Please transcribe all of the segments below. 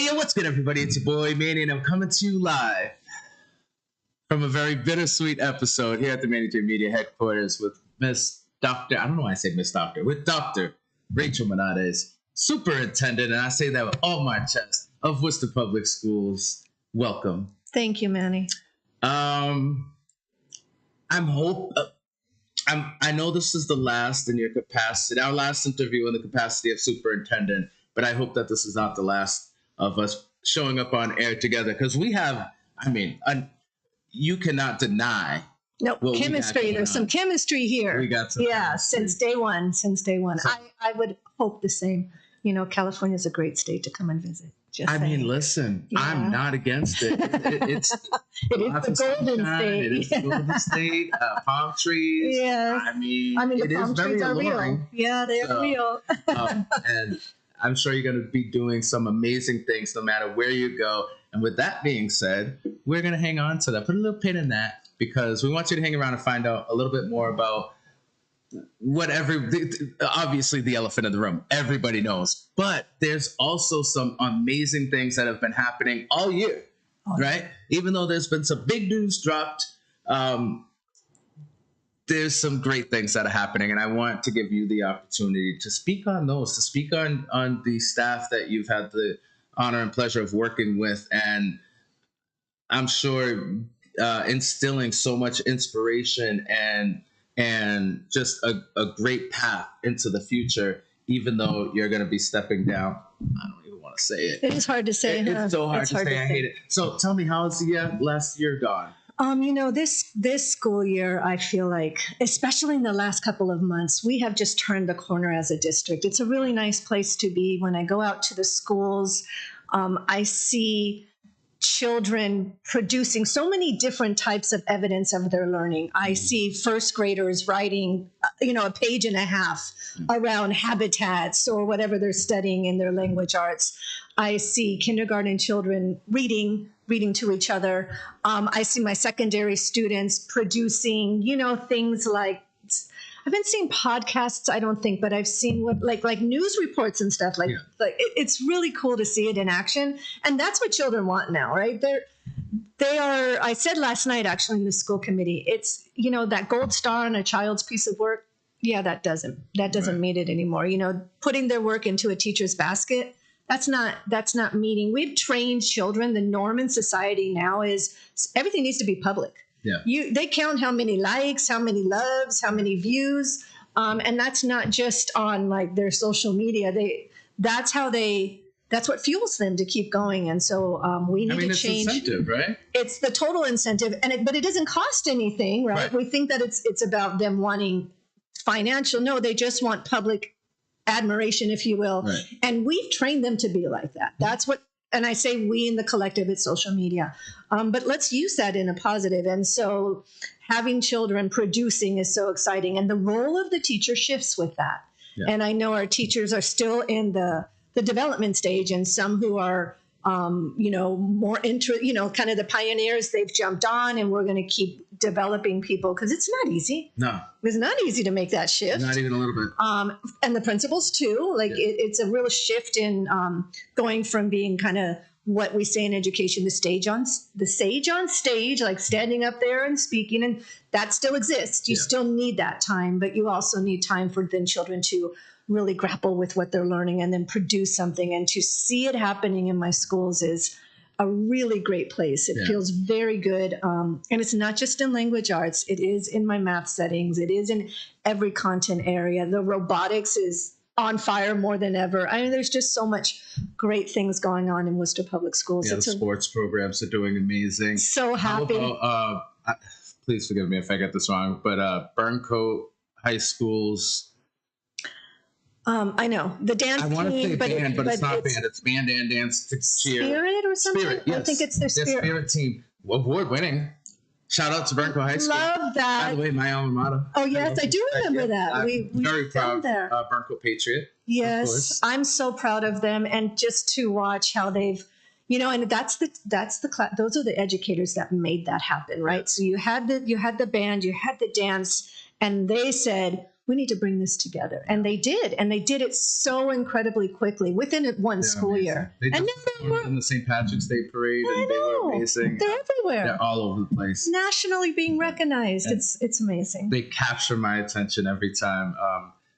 Yo, what's good, everybody? It's your boy Manny, and I'm coming to you live from a very bittersweet episode here at the Manny J Media headquarters with Miss Doctor. I don't know why I say Miss Doctor. With Dr. Rachel Monárrez, superintendent, and I say that with all my chest, of Worcester Public Schools. Welcome. Thank you, Manny. I know this is the last in your capacity, our last interview in the capacity of superintendent, but I hope that this is not the last of us showing up on air together, because we have, you cannot deny. No, chemistry. There's some chemistry here. We got some. Yeah, since day one. So, I would hope the same. You know, California's a great state to come and visit. Listen, yeah. I'm not against it. It's it is the golden state. It is the golden state. Palm trees. Yes. It is very alluring. Yeah, they're real. And I'm sure you're going to be doing some amazing things no matter where you go. And with that being said, we're going to hang on to that. Put a little pin in that, because we want you to hang around and find out a little bit more about obviously the elephant in the room. Everybody knows. But there's also some amazing things that have been happening all year, right? Even though there's been some big news dropped, there's some great things that are happening, and I want to give you the opportunity to speak on those, to speak on the staff that you've had the honor and pleasure of working with, and I'm sure instilling so much inspiration and just a great path into the future, even though you're going to be stepping down. I don't even want to say it. It is hard to say. It's so hard to say. I hate it. So tell me, how's the last year gone? This school year, I feel like, especially in the last couple of months, we have just turned the corner as a district. It's a really nice place to be. When I go out to the schools, I see children producing so many different types of evidence of their learning. I see first graders writing, a page and a half around habitats or whatever they're studying in their language arts. I see kindergarten children reading to each other. I see my secondary students producing, things like, I haven't seen podcasts, I don't think, but I've seen like news reports and stuff it's really cool to see it in action. And that's what children want now, right? They are, I said last night, actually, in the school committee, it's, that gold star on a child's piece of work. Yeah, that doesn't mean it anymore. Putting their work into a teacher's basket, that's not meeting. We've trained children. The norm in society now is everything needs to be public. Yeah. They count how many likes, how many loves, how many views. And that's not just on like their social media. That's what fuels them to keep going. And so we need to change. It's incentive, right? It's the total incentive, but it doesn't cost anything, right? We think that it's about them wanting financial. No, they just want public admiration, if you will. Right. And we've trained them to be like that. That's what, and I say we in the collective, it's social media. But let's use that in a positive. And so having children producing is so exciting. And the role of the teacher shifts with that. Yeah. And I know our teachers are still in the development stage, and some who are, more kind of the pioneers, they've jumped on, and we're going to keep developing people, because it's not easy. No. It's not easy to make that shift. Not even a little bit. And the principals too, it's a real shift in going from being kind of what we say in education, the sage on stage, like standing up there and speaking, and that still exists. You still need that time, but you also need time for then children to really grapple with what they're learning and then produce something. And to see it happening in my schools is a really great place. It feels very good. And it's not just in language arts. It is in my math settings. It is in every content area. The robotics is on fire more than ever. I mean, there's just so much great things going on in Worcester Public Schools. Yeah, the sports programs are doing amazing. So happy. How about, please forgive me if I get this wrong, but Burncoat High School's, I know the dance team. I want to say band, but it's not band. It's band and dance to cheer. Spirit or something? Spirit, yes. I think it's their Spirit team. Award winning. Shout out to Burncoat High School. Love that. By the way, my alma mater. Oh, yes, I do remember that. We very proud Burncoat Patriot. Yes, I'm so proud of them. And just to watch how they've, and that's the class. Those are the educators that made that happen, right? So you had the band, you had the dance, and they said, we need to bring this together. And they did. And they did it so incredibly quickly within one They're school amazing. year. They And just then they performed in the St. Patrick's Day parade, and they were amazing. They're everywhere. They're all over the place. Nationally being recognized. And it's amazing. they capture my attention every time.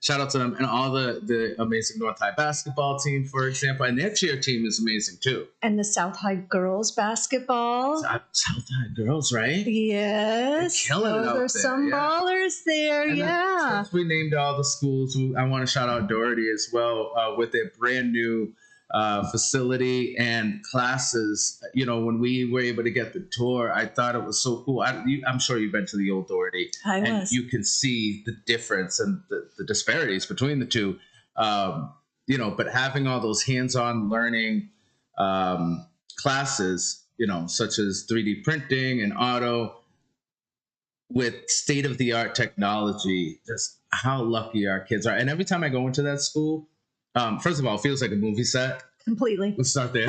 Shout out to them and all the amazing North High basketball team, for example. And their cheer team is amazing, too. And the South High girls basketball. South High girls, right? Yes. They're killing it out There's there, some yeah. ballers there, And yeah. since we named all the schools, I want to shout out Doherty as well with their brand new facility and classes. You know, when we were able to get the tour, I thought it was so cool. I'm sure you've been to the old Doherty. And you can see the difference and the disparities between the two. You know, but having all those hands-on learning classes, you know, such as 3D printing and auto, with state-of-the-art technology, just how lucky our kids are. And every time I go into that school, first of all, it feels like a movie set. Completely. Let's start there.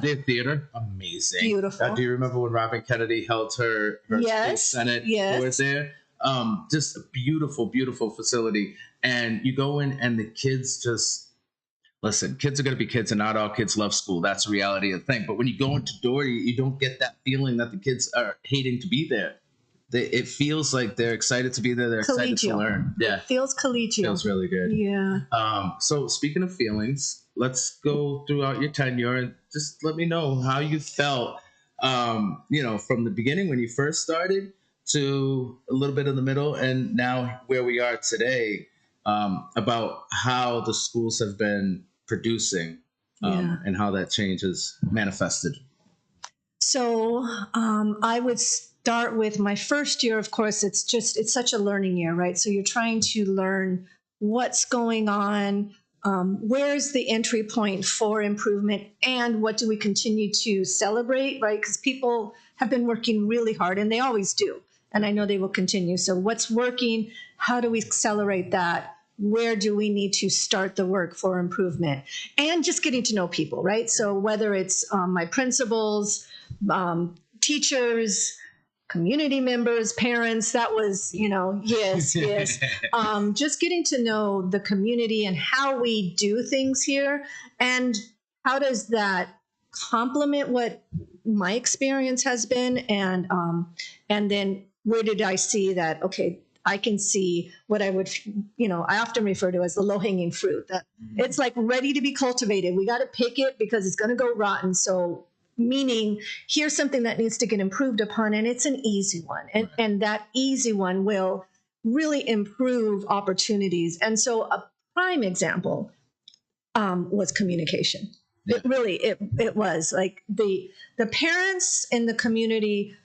Their theater, amazing. Beautiful. Do you remember when Robin Kennedy held her Yes. state senate Yes. tours there? Just a beautiful, beautiful facility. And you go in and the kids just, listen, kids are going to be kids and not all kids love school. That's the reality of the thing. But when you go into Doherty, you don't get that feeling that the kids are hating to be there. It feels like they're excited to be there. They're excited to learn. Yeah. Feels collegial. Feels really good. Yeah. So speaking of feelings, let's go throughout your tenure and just let me know how you felt, you know, from the beginning when you first started to a little bit in the middle and now where we are today, about how the schools have been producing and how that change has manifested. So I would start with my first year. Of course, it's such a learning year, right? So you're trying to learn what's going on, where's the entry point for improvement, and what do we continue to celebrate, right? Because people have been working really hard, and they always do. And I know they will continue. So what's working? How do we accelerate that? Where do we need to start the work for improvement? And just getting to know people, right? So whether it's my principals, teachers, community members, parents, that was, you know, yes. Just getting to know the community and how we do things here. And how does that complement what my experience has been? And then where did I see that, okay, I can see what I would, you know, I often refer to as the low-hanging fruit. That it's like ready to be cultivated. We got to pick it because it's going to go rotten. So meaning here's something that needs to get improved upon, and it's an easy one. And that easy one will really improve opportunities. And so a prime example was communication. Yeah. It really, it was like the parents in the community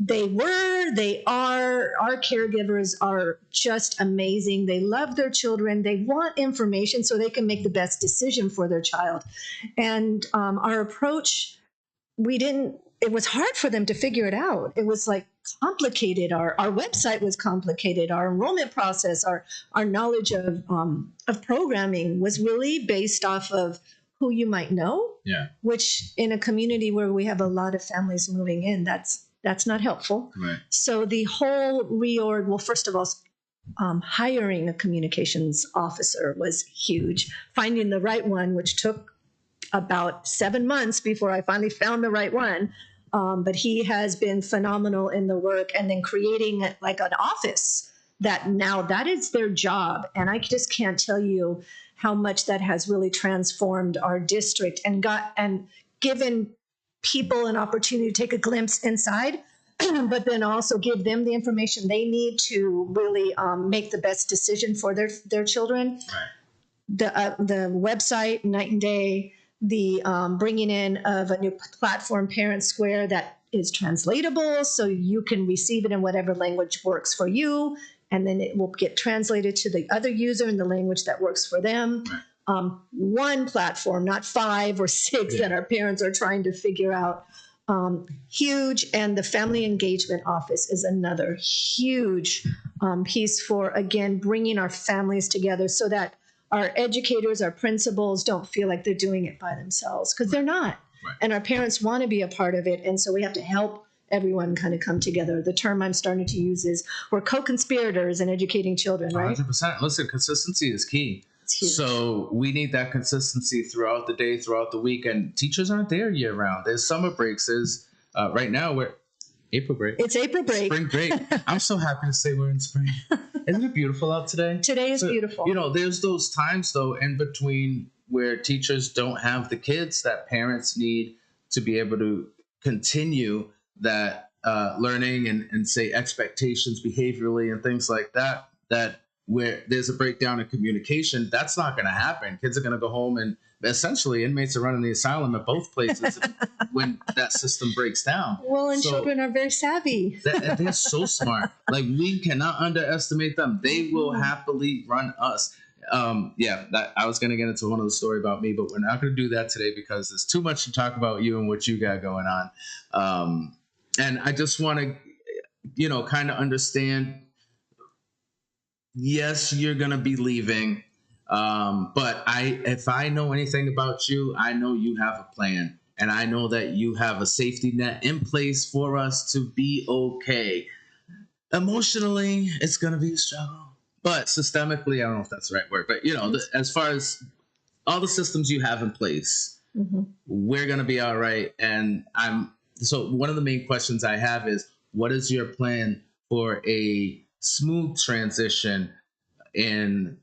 they are, our caregivers are just amazing. They love their children. They want information so they can make the best decision for their child. And our approach, it was hard for them to figure it out. It was like complicated. Our website was complicated. Our enrollment process, our knowledge of programming was really based off of who you might know. Yeah. Which in a community where we have a lot of families moving in, that's not helpful. Right. So the whole reorg, well, first of all, hiring a communications officer was huge. Finding the right one, which took about 7 months before I finally found the right one. But he has been phenomenal in the work, and then creating like an office that now that is their job. And I just can't tell you how much that has really transformed our district and given people an opportunity to take a glimpse inside, but then also give them the information they need to really make the best decision for their children. Right. The website, night and day, the bringing in of a new platform, Parent Square, that is translatable, so you can receive it in whatever language works for you, and then it will get translated to the other user in the language that works for them. Right. One platform, not 5 or 6 that our parents are trying to figure out. Huge. And the Family Engagement Office is another huge piece for, again, bringing our families together so that our educators, our principals don't feel like they're doing it by themselves, because they're not. Right. And our parents want to be a part of it. And so we have to help everyone kind of come together. The term I'm starting to use is we're co-conspirators in educating children, right? 100%. Listen, consistency is key. It's huge. So we need that consistency throughout the day, throughout the week. And teachers aren't there year round. There's summer breaks. There's right now we're April break. It's April break. Spring break. I'm so happy to say we're in spring. Isn't it beautiful out today? Today is beautiful. You know, there's those times though in between where teachers don't have the kids that parents need to be able to continue that learning and say expectations behaviorally and things like that, that where there's a breakdown in communication, that's not going to happen. Kids are going to go home, and essentially inmates are running the asylum at both places when that system breaks down. Well, and children are very savvy. They're so smart. Like, we cannot underestimate them. They will happily run us. I was going to get into one of the story about me, but we're not going to do that today because there's too much to talk about you and what you got going on. And I just want to, kind of understand, yes, you're going to be leaving. But if I know anything about you, I know you have a plan, and I know that you have a safety net in place for us to be okay. Emotionally, it's going to be a struggle. But systemically, I don't know if that's the right word, but as far as all the systems you have in place, we're going to be all right. And so one of the main questions I have is, what is your plan for a smooth transition in,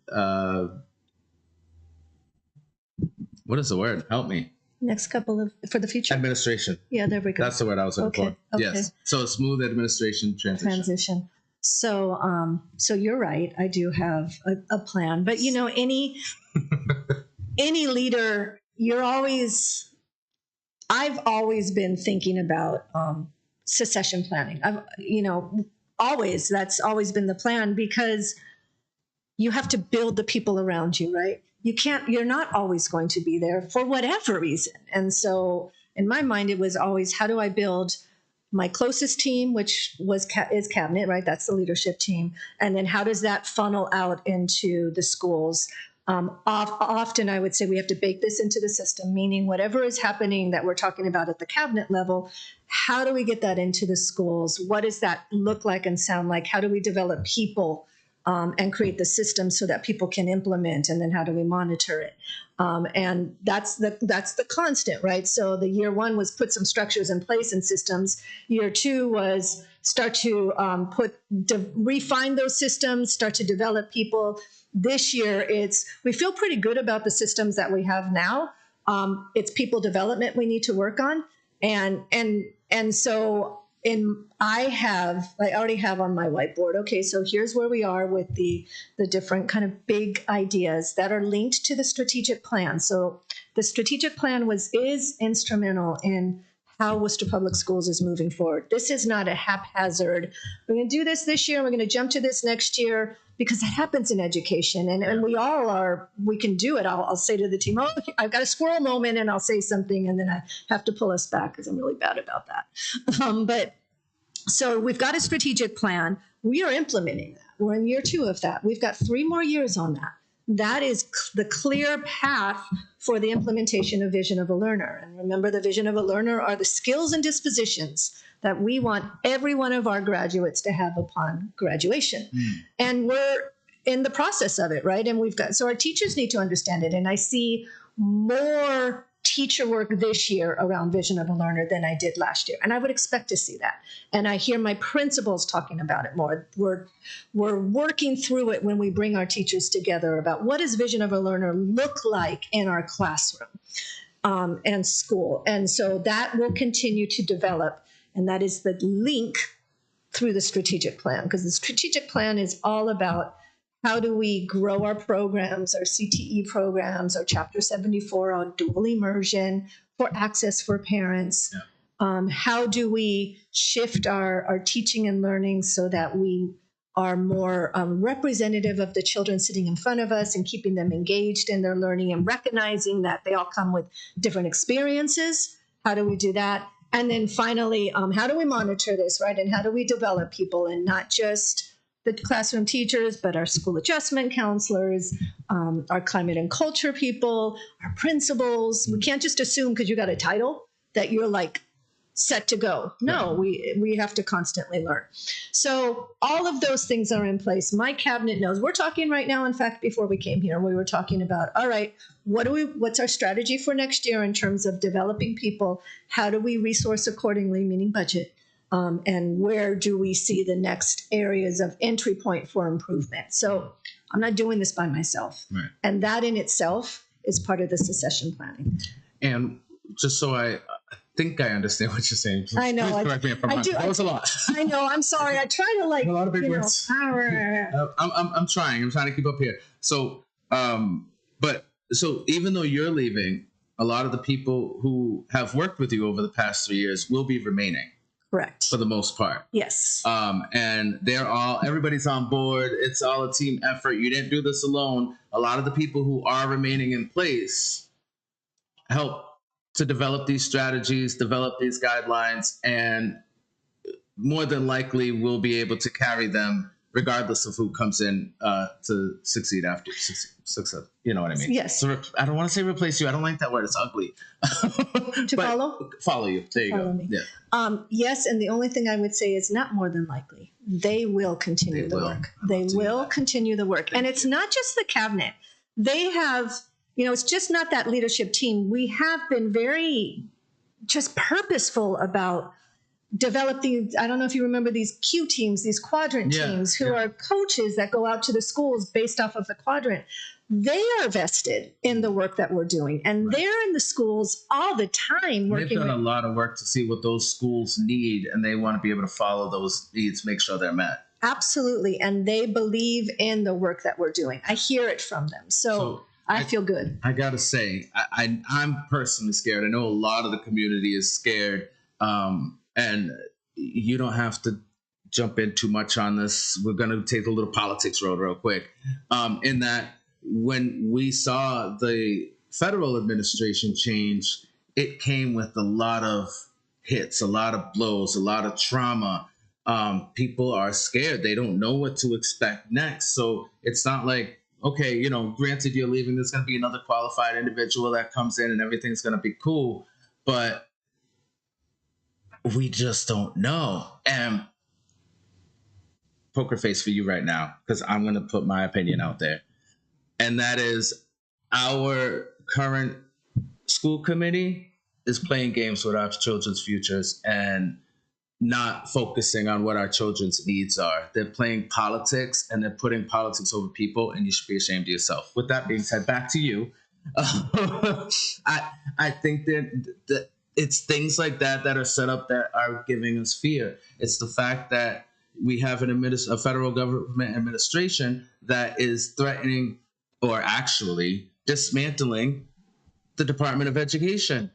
what is the word? Help me. Next couple for the future? Administration. Yeah, there we go. That's the word I was looking for. Okay. Yes. So a smooth administration transition. So you're right. I do have a plan, but any leader, I've always been thinking about succession planning. That's always been the plan, because you have to build the people around you, right? You're not always going to be there for whatever reason. And so in my mind, it was always, how do I build my closest team, which is cabinet, right? That's the leadership team. And then how does that funnel out into the schools? Often I would say we have to bake this into the system, meaning whatever is happening that we're talking about at the cabinet level, how do we get that into the schools? What does that look like and sound like? How do we develop people and create the system so that people can implement? And then how do we monitor it? And that's the constant, right? So the year one was put some structures in place and systems. Year two was start to refine those systems, start to develop people. This year, we feel pretty good about the systems that we have now. It's people development we need to work on, and so I already have on my whiteboard. Okay, so here's where we are with the different kind of big ideas that are linked to the strategic plan. So the strategic plan is instrumental in how Worcester Public Schools is moving forward. This is not a haphazard, we're going to do this year, we're going to jump to this next year, because that happens in education. And we can do it. I'll say to the team, oh, I've got a squirrel moment, and I'll say something, and then I have to pull us back because I'm really bad about that. So we've got a strategic plan. We are implementing that. We're in year two of that. We've got 3 more years on that. That is the clear path for the implementation of Vision of a Learner. And remember, the Vision of a Learner are the skills and dispositions that we want every one of our graduates to have upon graduation. And we're in the process of it, right? And so our teachers need to understand it. And I see more teacher work this year around Vision of a Learner than I did last year. And I would expect to see that. And I hear my principals talking about it more. We're working through it when we bring our teachers together about what does Vision of a Learner look like in our classroom and school. And so that will continue to develop. And that is the link through the strategic plan, because the strategic plan is all about how do we grow our programs, our CTE programs, our Chapter 74 on dual immersion for access for parents. How do we shift our teaching and learning so that we are more representative of the children sitting in front of us and keeping them engaged in their learning and recognizing that they all come with different experiences? How do we do that? And then finally, how do we monitor this, right? And how do we develop people, and not just the classroom teachers, but our school adjustment counselors, our climate and culture people, our principals. We can't just assume because you got a title that you're like set to go. No, we have to constantly learn. So all of those things are in place. My cabinet knows. We're talking right now. In fact, before we came here, we were talking about, all right, what's our strategy for next year in terms of developing people? How do we resource accordingly, meaning budget? And where do we see the next areas of entry point for improvement? So I'm not doing this by myself. Right. And that in itself is part of the succession planning. And just so I think I understand what you're saying. I know. Please correct me if I'm wrong. That was a lot. I know. I'm sorry. I try to a lot of big words. I'm trying. I'm trying to keep up here. So, so even though you're leaving, a lot of the people who have worked with you over the past 3 years will be remaining. Correct. For the most part. Yes. And everybody's on board. It's all a team effort. You didn't do this alone. A lot of the people who are remaining in place help to develop these strategies, develop these guidelines, and more than likely will be able to carry them regardless of who comes in to succeed after success. You know what I mean? Yes. So I don't want to say replace you. I don't like that word. It's ugly. Follow you. There you go. Me. Yeah. Yes, and the only thing I would say is not more than likely. They will continue the work. They will continue the work. And it's not just the cabinet. They have, it's just not that leadership team. We have been very just purposeful about developing. I don't know if you remember these Q teams, these quadrant teams who are coaches that go out to the schools based off of the quadrant. They are vested in the work that we're doing, and they're in the schools all the time working. They've done a lot of work to see what those schools need, and they want to be able to follow those needs, make sure they're met. Absolutely, and they believe in the work that we're doing. I hear it from them, so I feel good. I gotta say, I'm personally scared. I know a lot of the community is scared, and you don't have to jump in too much on this. We're gonna take a little politics road real quick. In that, when we saw the federal administration change, it came with a lot of hits, a lot of blows, a lot of trauma. People are scared. They don't know what to expect next. So it's not like, okay, granted you're leaving, there's going to be another qualified individual that comes in and everything's going to be cool. But we just don't know. And poker face for you right now, because I'm going to put my opinion out there. And that is, our current school committee is playing games with our children's futures and not focusing on what our children's needs are. They're playing politics, and they're putting politics over people, and you should be ashamed of yourself. With that being said, back to you. I think that it's things like that are set up that are giving us fear. It's the fact that we have a federal government administration that is threatening or actually dismantling the Department of Education.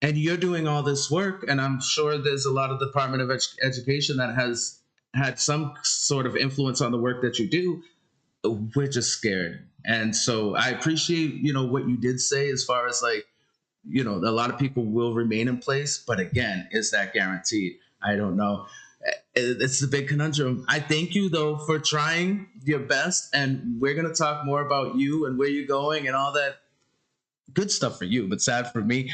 And you're doing all this work, and I'm sure there's a lot of Department of Education that has had some sort of influence on the work that you do. We're just scared. And so I appreciate, what you did say as far as a lot of people will remain in place. But again, is that guaranteed? I don't know. It's the big conundrum. I thank you, though, for trying your best. And we're going to talk more about you and where you're going and all that good stuff for you, but sad for me.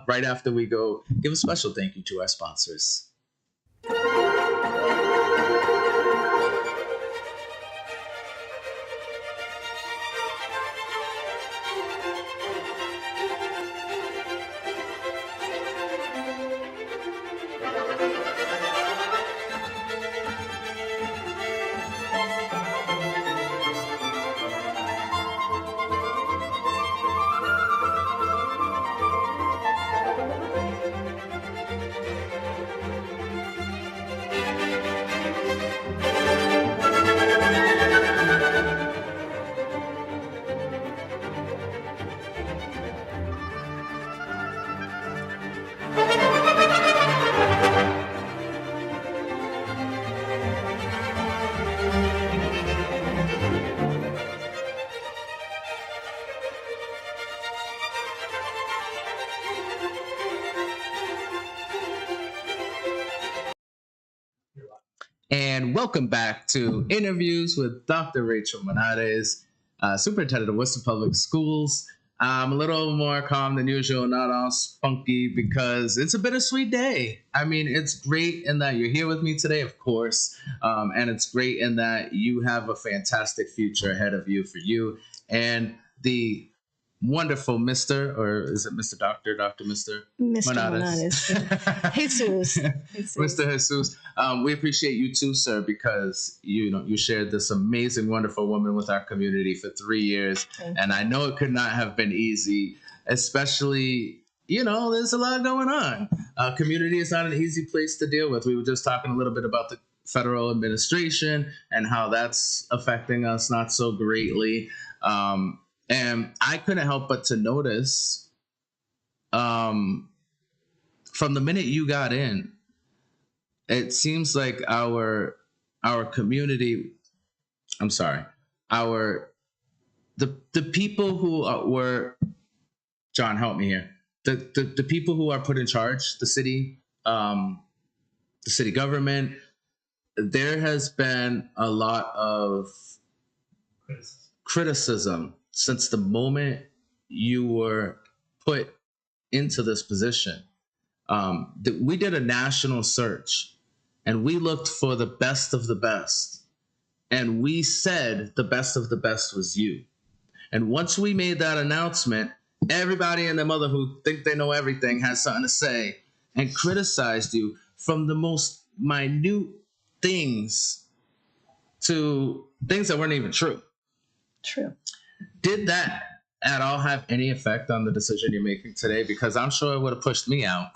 Right after we go, give a special thank you to our sponsors. And welcome back to Interviews with Dr. Rachel Monárrez, Superintendent of Worcester Public Schools. I'm a little more calm than usual, not all spunky, because it's a bittersweet day. I mean, it's great in that you're here with me today, of course, and it's great in that you have a fantastic future ahead of you for you and the wonderful Mr. or is it Mr. Doctor, Doctor Mr. Mr. Monárrez. Monárrez. Jesus. Mr. Jesus. We appreciate you too, sir, because you shared this amazing, wonderful woman with our community for 3 years, and I know it could not have been easy, especially there's a lot going on. Community is not an easy place to deal with. We were just talking a little bit about the federal administration and how that's affecting us not so greatly. And I couldn't help but to notice from the minute you got in, it seems like our community, I'm sorry, the people who were, John, help me here. The people who are put in charge, the city government, there has been a lot of criticism since the moment you were put into this position. We did a national search and we looked for the best of the best. And we said the best of the best was you. And once we made that announcement, everybody and their mother who think they know everything has something to say and criticized you, from the most minute things to things that weren't even true. True. Did that at all have any effect on the decision you're making today? Because I'm sure it would have pushed me out.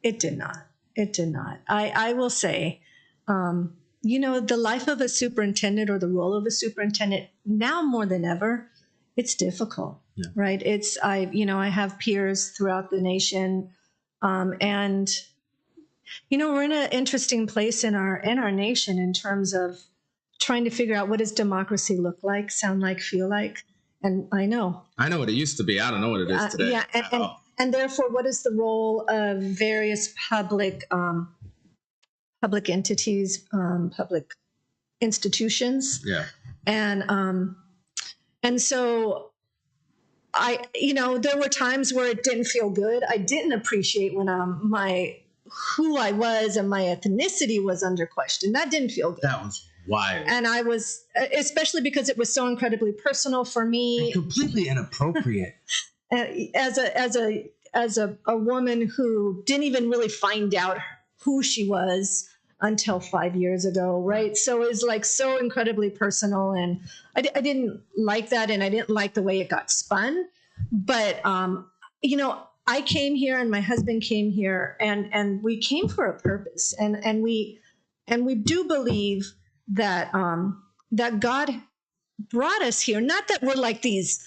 It did not. It did not. I will say, the life of a superintendent or the role of a superintendent now more than ever, it's difficult, right? I have peers throughout the nation, and we're in an interesting place in our nation in terms of trying to figure out what does democracy look like, sound like, feel like. And I know what it used to be. I don't know what it is today. And therefore, what is the role of various public entities, public institutions? Yeah. And so there were times where it didn't feel good. I didn't appreciate when who I was and my ethnicity was under question. That didn't feel good. That was wild. And I was, especially because it was so incredibly personal for me. And completely inappropriate. As a woman who didn't even really find out who she was until 5 years ago, right? So it was like so incredibly personal, and I didn't like that, and I didn't like the way it got spun. But I came here, and my husband came here, and we came for a purpose, and we do believe that that God brought us here. Not that we're like these.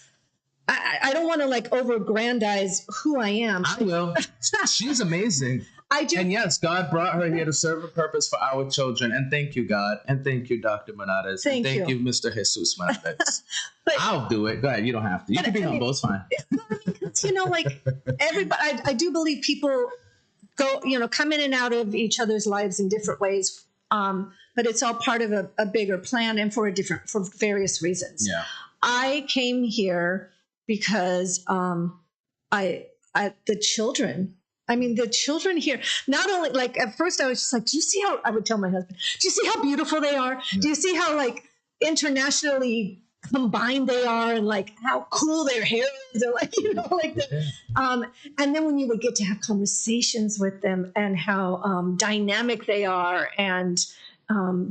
I don't want to over-aggrandize who I am. I will. She's amazing. I do. And yes, God brought her here to serve a purpose for our children. And thank you, God. And thank you, Dr. Monárrez. Thank you, Mr. Jesus Monárrez. I'll do it. Go ahead. You don't have to. You can be on both. Fine. Everybody, I do believe people go, come in and out of each other's lives in different ways. But it's all part of a bigger plan and for various reasons. Yeah. I came here because the children here, not only at first I was just like, do you see how, I would tell my husband, do you see how beautiful they are? Yeah. Do you see how internationally combined they are, and how cool their hair is, or and then when you would get to have conversations with them and how dynamic they are, and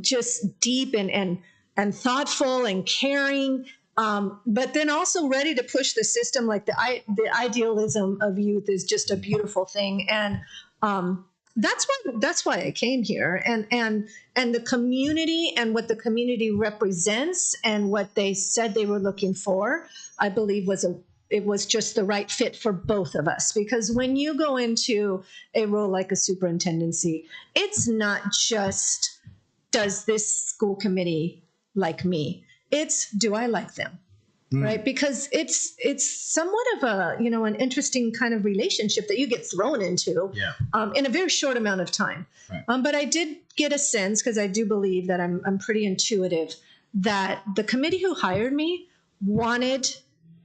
just deep and thoughtful and caring, but then also ready to push the system. The idealism of youth is just a beautiful thing, and that's why I came here, and the community and what the community represents and what they said they were looking for, I believe it was just the right fit for both of us. Because when you go into a role like a superintendency, it's not just, does this school committee like me? It's, do I like them? Right? Because it's somewhat of an interesting kind of relationship that you get thrown into in a very short amount of time. Right. But I did get a sense, because I do believe that I'm pretty intuitive, that the committee who hired me wanted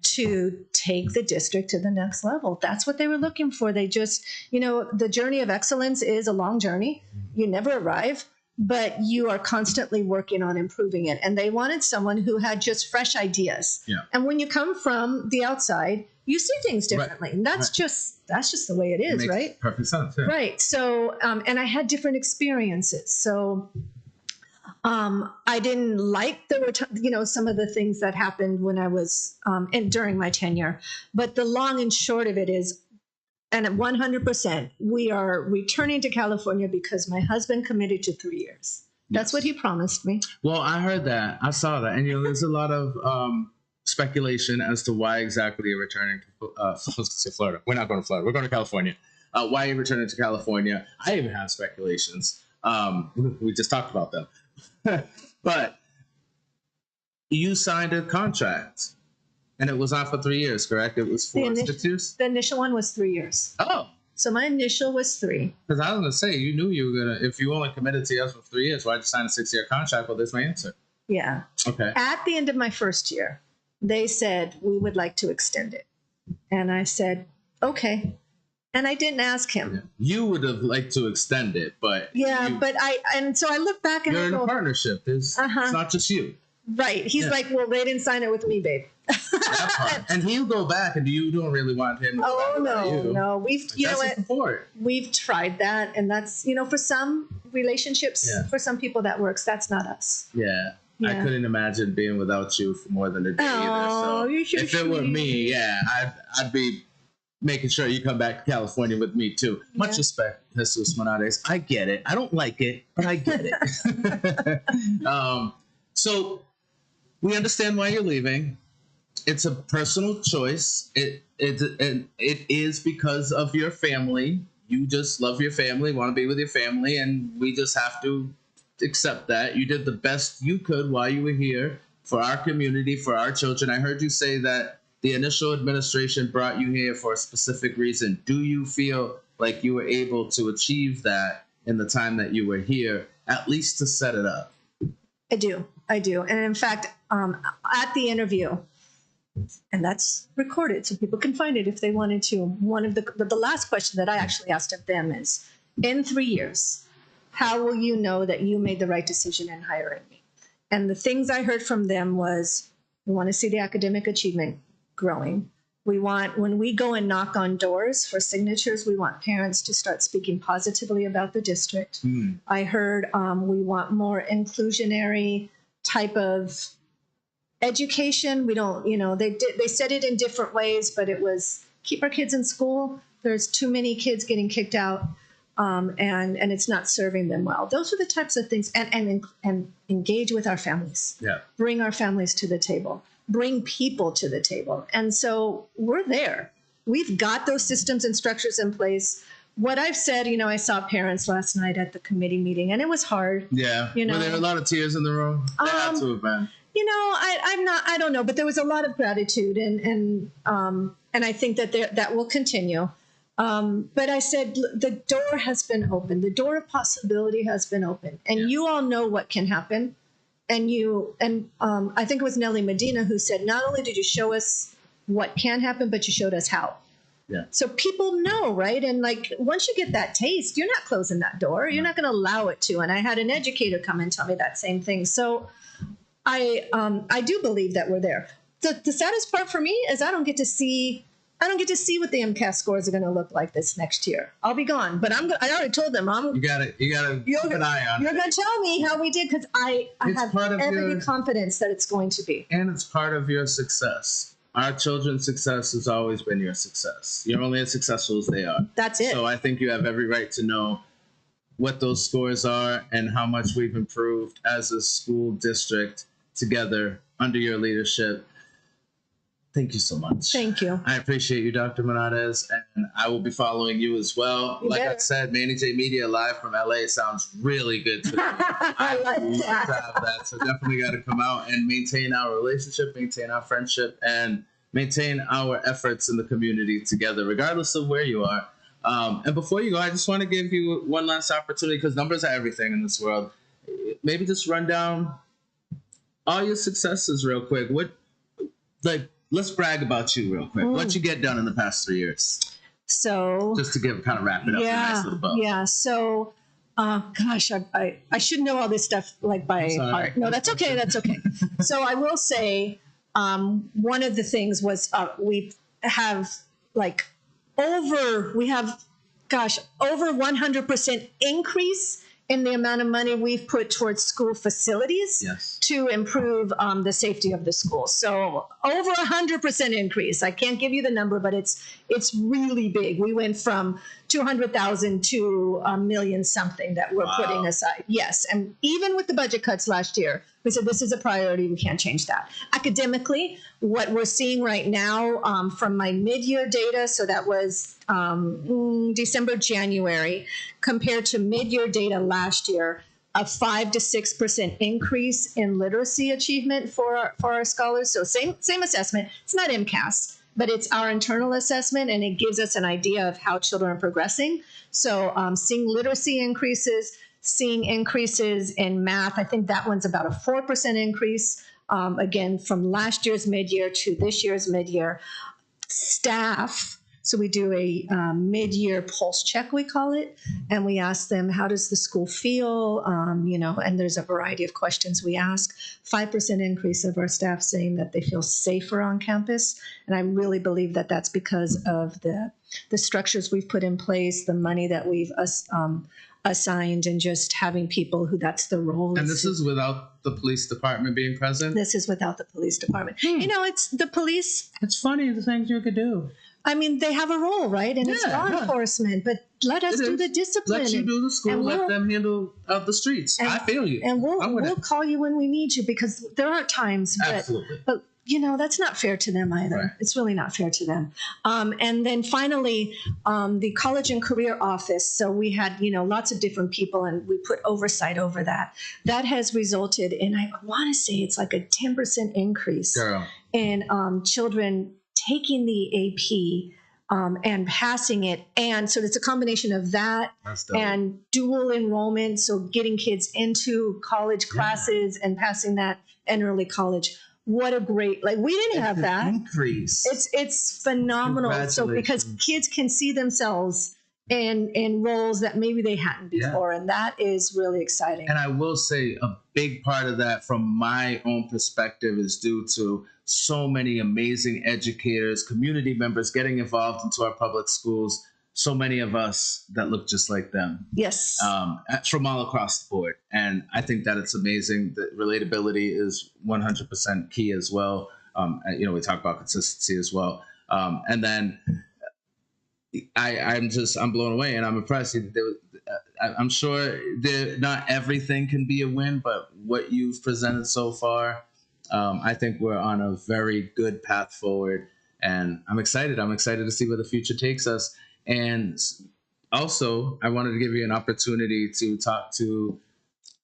to take the district to the next level. That's what they were looking for. They just, the journey of excellence is a long journey. You never arrive, but you are constantly working on improving it. And they wanted someone who had just fresh ideas. Yeah. And when you come from the outside, you see things differently. Right. And that's just the way it is, right? Perfect sense. Yeah. Right. So, and I had different experiences. So, I didn't like some of the things that happened when I was and during my tenure. But the long and short of it is, and at 100%, we are returning to California because my husband committed to 3 years. That's what he promised me. Well, I heard that. I saw that. And, there's a lot of speculation as to why exactly you're returning to I was going to say Florida. We're not going to Florida. We're going to California. Why you're returning to California. I even have speculations. We just talked about them. But you signed a contract. And it was on for 3 years, correct? It was 6 years? The initial one was 3 years. Oh. So my initial was 3. Because I was going to say, you knew you were going to, if you only committed to us for 3 years, why'd you sign a 6-year contract? Well, there's my answer. Yeah. Okay. At the end of my first year, they said, we would like to extend it. And I said, okay. And I didn't ask him. Yeah. You would have liked to extend it, but... Yeah, and so I look back and you're in a partnership. It's not just you. Right. He's like, well, they didn't sign it with me, babe. That part. And he'll go back, and you don't really want him to go back with you. No. We've tried that, and that's, for some relationships, for some people that works. That's not us. Yeah. I couldn't imagine being without you for more than a day either. So if it were me, I'd be making sure you come back to California with me too. Much respect, Jesus Monárrez. I get it. I don't like it, but I get it. So we understand why you're leaving. It's a personal choice. It is because of your family. You just love your family, want to be with your family, and we just have to accept that. You did the best you could while you were here for our community, for our children. I heard you say that the initial administration brought you here for a specific reason. Do you feel like you were able to achieve that in the time that you were here, at least to set it up? I do. And in fact, at the interview, and that's recorded so people can find it if they wanted to, one of the last question that I actually asked of them is, in 3 years, how will you know that you made the right decision in hiring me? And the things I heard from them was, we want to see the academic achievement growing. We want, when we go and knock on doors for signatures, we want parents to start speaking positively about the district. I heard we want more inclusionary type of education. We don't, they said it in different ways, but it was keep our kids in school. There's too many kids getting kicked out, and it's not serving them well. Those are the types of things, and engage with our families. Yeah. Bring our families to the table. Bring people to the table. And so we're there. We've got those systems and structures in place. What I've said, I saw parents last night at the committee meeting, and it was hard. Yeah. Were there a lot of tears in the room? There had to have been. I don't know, but there was a lot of gratitude, and I think that will continue. But I said, the door has been open. The door of possibility has been open, and you all know what can happen. And I think it was Nellie Medina who said, not only did you show us what can happen, but you showed us how. Yeah. So people know, right? And once you get that taste, you're not closing that door. You're not going to allow it to. And I had an educator come and tell me that same thing. So I do believe that we're there. The saddest part for me is I don't get to see what the MCAS scores are going to look like this next year. I'll be gone, but I already told them You got to keep an eye on. You're going to tell me how we did, because I have every confidence that it's going to be. And it's part of your success. Our children's success has always been your success. You're only as successful as they are. That's it. So I think you have every right to know what those scores are and how much we've improved as a school district together under your leadership. Thank you so much. Thank you. I appreciate you, Dr. Monárrez, and I will be following you as well. Like I said, Manny J Media live from LA sounds really good to me. I like that. To have that. So definitely got to come out and maintain our relationship, maintain our friendship, and maintain our efforts in the community together, regardless of where you are. And before you go, I just want to give you one last opportunity, because numbers are everything in this world. Maybe just run down all your successes real quick. like, let's brag about you real quick. What you get done in the past 3 years? So Just to kind of wrap it up in a nice little bow. Yeah. So, gosh, I should know all this stuff like by heart. No, that's okay. That's okay. So I will say, one of the things was we have like over 100% increase in the amount of money we've put towards school facilities to improve the safety of the school. So over 100% increase. I can't give you the number, but it's really big. We went from 200,000 to a million something that we're putting aside. Yes, and even with the budget cuts last year, we said this is a priority. We can't change that. Academically, what we're seeing right now from my mid-year data, so that was December, January, compared to mid-year data last year, a 5 to 6% increase in literacy achievement for our scholars. So same assessment. It's not MCAS, but it's our internal assessment, and it gives us an idea of how children are progressing. So seeing literacy increases, seeing increases in math. I think that one's about a 4% increase, again, from last year's mid-year to this year's mid-year. Staff, so we do a mid-year pulse check, we call it, and we ask them, how does the school feel? And there's a variety of questions we ask. 5% increase of our staff saying that they feel safer on campus, and I really believe that that's because of the structures we've put in place, the money that we've assigned, and just having people who that's the role. And this is without the police department being present? This is without the police department. It's the police. It's funny the things you could do. I mean, they have a role, right? And it's law enforcement, but let us do the discipline. Let you do the school, let them handle the streets. I feel you. And we'll call you when we need you, because there are times, but that's not fair to them either. Right. It's really not fair to them. And then finally, the College and Career Office. So we had, lots of different people, and we put oversight over that. That has resulted in, I want to say it's like a 10% increase in children taking the AP and passing it. And so it's a combination of that and dual enrollment. So getting kids into college classes and passing that and early college. What a great, we didn't have that. Increase. It's phenomenal. So because kids can see themselves in roles that maybe they hadn't before. And that is really exciting. And I will say a big part of that from my own perspective is due to so many amazing educators, community members getting involved into our public schools. So many of us that look just like them. Yes. From all across the board. And I think that it's amazing. That relatability is 100% key as well. We talk about consistency as well. And then I'm blown away and I'm impressed. I'm sure not everything can be a win, but what you've presented so far, I think we're on a very good path forward. And I'm excited. I'm excited to see where the future takes us. And also, I wanted to give you an opportunity to talk to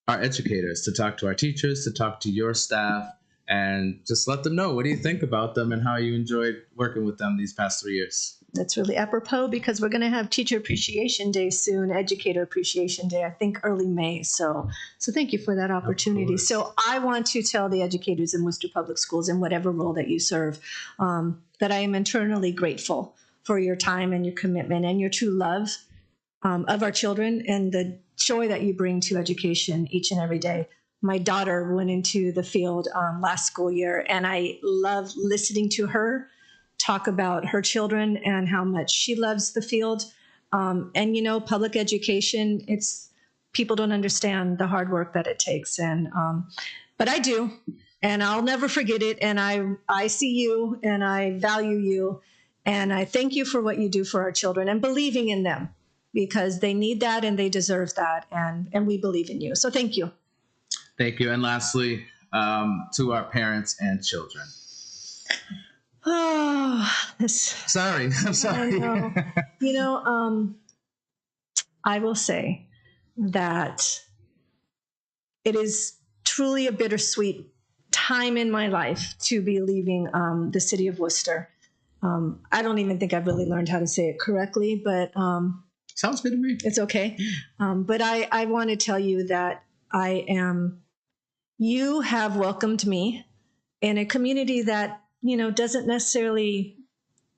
our educators, to talk to our teachers, to talk to your staff, and just let them know, what do you think about them and how you enjoyed working with them these past 3 years? That's really apropos, because we're going to have Teacher Appreciation Day soon, Educator Appreciation Day, I think early May. So thank you for that opportunity. So I want to tell the educators in Worcester Public Schools, in whatever role that you serve, that I am eternally grateful for your time and your commitment and your true love of our children and the joy that you bring to education each and every day. My daughter went into the field last school year, and I love listening to her talk about her children and how much she loves the field. And public education, people don't understand the hard work that it takes. And but I do, and I'll never forget it. And I see you, and I value you. And I thank you for what you do for our children and believing in them, because they need that and they deserve that. And we believe in you. So thank you. Thank you. And lastly, to our parents and children. Oh, I'm sorry. I know. I will say that it is truly a bittersweet time in my life to be leaving the city of Worcester. I don't even think I've really learned how to say it correctly, but sounds good to me. It's okay. But I want to tell you that you have welcomed me in a community that doesn't necessarily,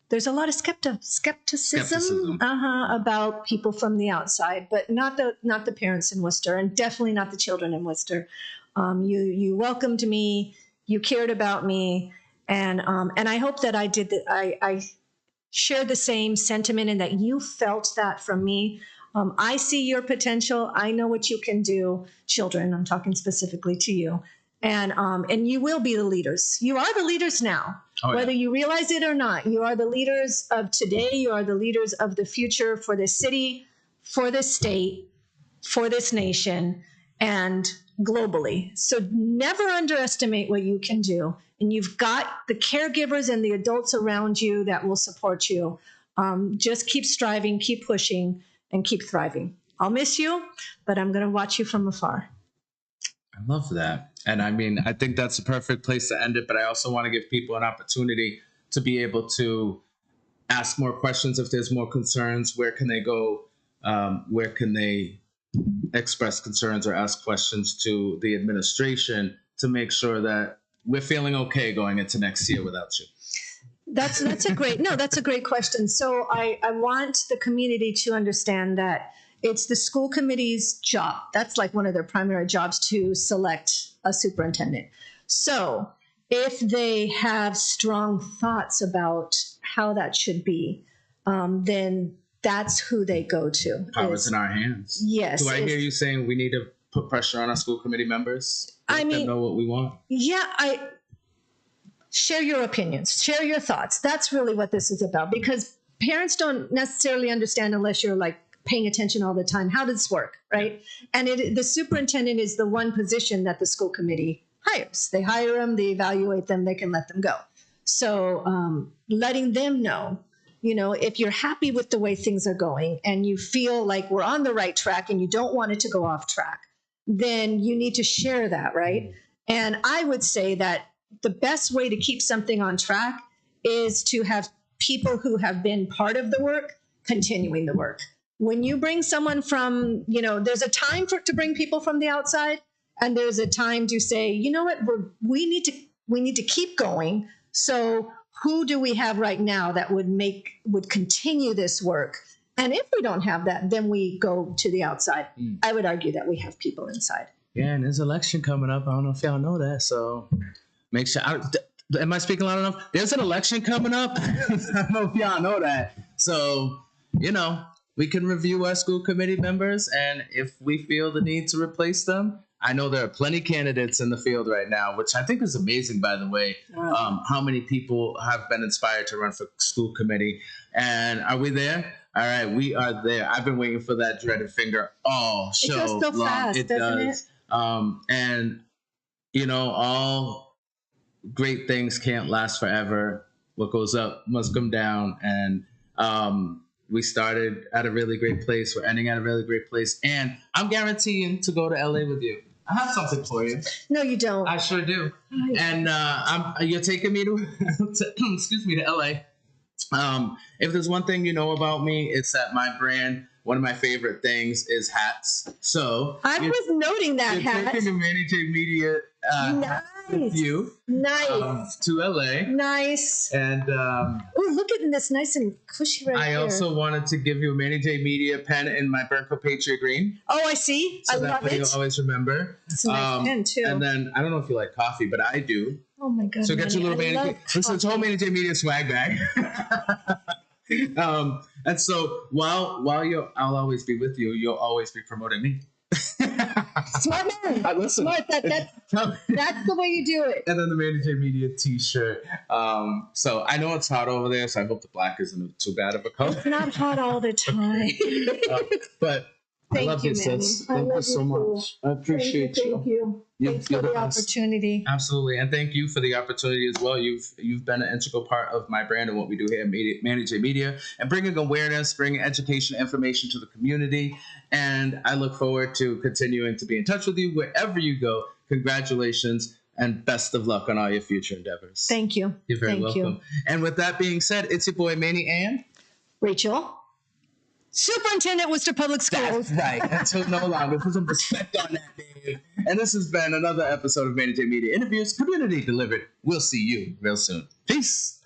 there's a lot of skepticism about people from the outside, but not the parents in Worcester, and definitely not the children in Worcester. You welcomed me, you cared about me, and I hope that I did that. I shared the same sentiment, and that you felt that from me. I see your potential. I know what you can do, children. I'm talking specifically to you, and you will be the leaders. You are the leaders now, whether you realize it or not. You are the leaders of today. You are the leaders of the future for this city, for this state, for this nation, and globally. So never underestimate what you can do. And you've got the caregivers and the adults around you that will support you. Just keep striving, keep pushing, and keep thriving. I'll miss you, but I'm going to watch you from afar. I love that. And I mean, I think that's a perfect place to end it. But I also want to give people an opportunity to be able to ask more questions if there's more concerns. Where can they go? Where can they express concerns or ask questions to the administration to make sure that we're feeling okay going into next year without you? That's a great question. So I want the community to understand that it's the school committee's job. That's like one of their primary jobs, to select a superintendent. So if they have strong thoughts about how that should be, then that's who they go to. Power's in our hands. Yes. Do I hear you saying we need to put pressure on our school committee members? Let them know what we want. Yeah, share your opinions, share your thoughts. That's really what this is about, because parents don't necessarily understand unless you're like paying attention all the time. How does this work, right? And the superintendent is the one position that the school committee hires. They hire them, they evaluate them, they can let them go. So letting them know, if you're happy with the way things are going and you feel like we're on the right track and you don't want it to go off track, then you need to share that, right? And I would say that the best way to keep something on track is to have people who have been part of the work continuing the work. When you bring someone from, there's a time to bring people from the outside, and there's a time to say, you know what, we need to keep going. So who do we have right now that would continue this work? And if we don't have that, then we go to the outside. I would argue that we have people inside. Yeah, and there's an election coming up. I don't know if y'all know that, so make sure. Am I speaking loud enough? There's an election coming up. I don't know if y'all know that. So, we can review our school committee members, and if we feel the need to replace them, I know there are plenty of candidates in the field right now, which I think is amazing, by the way, how many people have been inspired to run for school committee. And are we there? All right, we are there. I've been waiting for that dreaded finger all show long. It goes so fast, doesn't it? And, all great things can't last forever. What goes up must come down. And we started at a really great place. We're ending at a really great place. And I'm guaranteeing to go to LA with you. I have something for you. No, you don't. I sure do. And you're taking me to to LA. If there's one thing you know about me, it's that my brand, one of my favorite things is hats. So I was noting that you're hat. taking a Manny J Media with you to LA. Nice. And look at this, nice and cushy right here. I also wanted to give you a Manny J Media pen in my burnt Patriot green. Oh, I see. So I love it. You'll always remember. It's a nice pen too. And then I don't know if you like coffee, but I do. Oh my God. So get your little Manny J. Listen, it's a whole Manny J Media swag bag. And so while I'll always be with you, you'll always be promoting me. Smart man. Listen, Smart. That's the way you do it. And then the Manny J Media T-shirt. So I know it's hot over there, so I hope the black isn't too bad of a color. It's not hot all the time. But I love you, sis. Thank you so much. I appreciate you. Thank you. Thanks for the opportunity. Absolutely. And thank you for the opportunity as well. You've been an integral part of my brand and what we do here at Manny J Media, and bringing awareness, bringing education, information to the community. And I look forward to continuing to be in touch with you wherever you go. Congratulations and best of luck on all your future endeavors. Thank you. You're very welcome. And with that being said, it's your boy Manny and Rachel. Superintendent Worcester Public Schools. That's right. Until no longer. Put some respect on that, Dave. And this has been another episode of Managing Media Interviews, community delivered. We'll see you real soon. Peace.